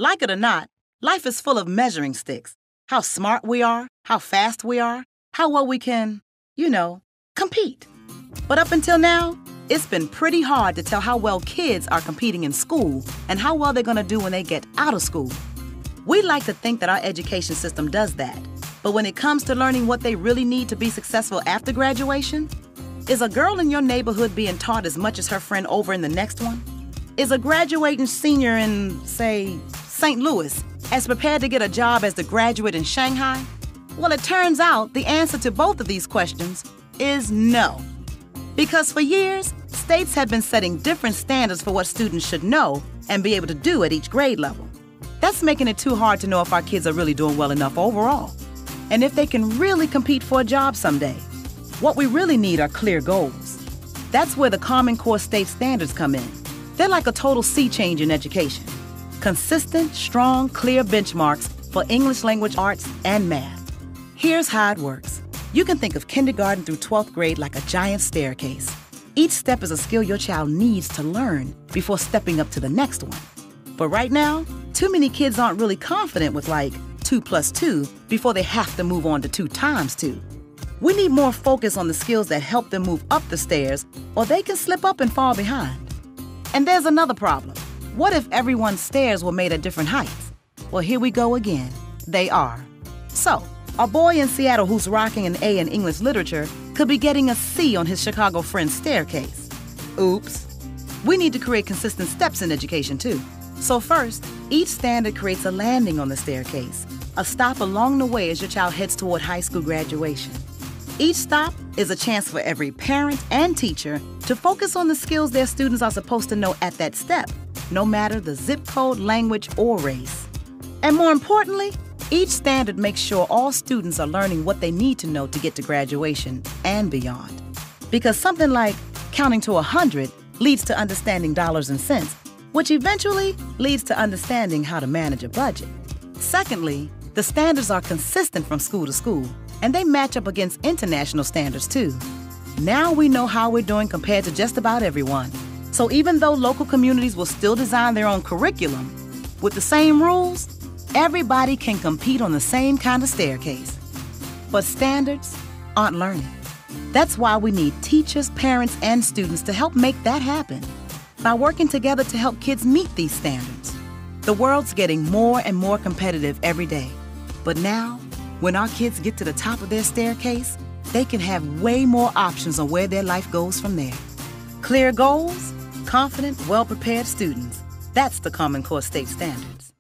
Like it or not, life is full of measuring sticks. How smart we are, how fast we are, how well we can, compete. But up until now, it's been pretty hard to tell how well kids are competing in school and how well they're going to do when they get out of school. We like to think that our education system does that. But when it comes to learning what they really need to be successful after graduation, is a girl in your neighborhood being taught as much as her friend over in the next one? Is a graduating senior in, say, St. Louis as prepared to get a job as the graduate in Shanghai? Well, it turns out the answer to both of these questions is no. Because for years, states have been setting different standards for what students should know and be able to do at each grade level. That's making it too hard to know if our kids are really doing well enough overall, and if they can really compete for a job someday. What we really need are clear goals. That's where the Common Core state standards come in. They're like a total sea change in education. Consistent, strong, clear benchmarks for English language arts and math. Here's how it works. You can think of kindergarten through 12th grade like a giant staircase. Each step is a skill your child needs to learn before stepping up to the next one. But right now, too many kids aren't really confident with 2 + 2 before they have to move on to 2 × 2. We need more focus on the skills that help them move up the stairs, or they can slip up and fall behind. And there's another problem. What if everyone's stairs were made at different heights? Well, here we go again. They are. So, a boy in Seattle who's rocking an A in English literature could be getting a C on his Chicago friend's staircase. Oops. We need to create consistent steps in education, too. So first, each standard creates a landing on the staircase, a stop along the way as your child heads toward high school graduation. Each stop is a chance for every parent and teacher to focus on the skills their students are supposed to know at that step, no matter the zip code, language, or race. And more importantly, each standard makes sure all students are learning what they need to know to get to graduation and beyond. Because something like counting to 100 leads to understanding dollars and cents, which eventually leads to understanding how to manage a budget. Secondly, the standards are consistent from school to school, and they match up against international standards too. Now we know how we're doing compared to just about everyone. So even though local communities will still design their own curriculum, with the same rules, everybody can compete on the same kind of staircase. But standards aren't learning. That's why we need teachers, parents, and students to help make that happen. By working together to help kids meet these standards. The world's getting more and more competitive every day. But now, when our kids get to the top of their staircase, they can have way more options on where their life goes from there. Clear goals, confident, well-prepared students. That's the Common Core state standards.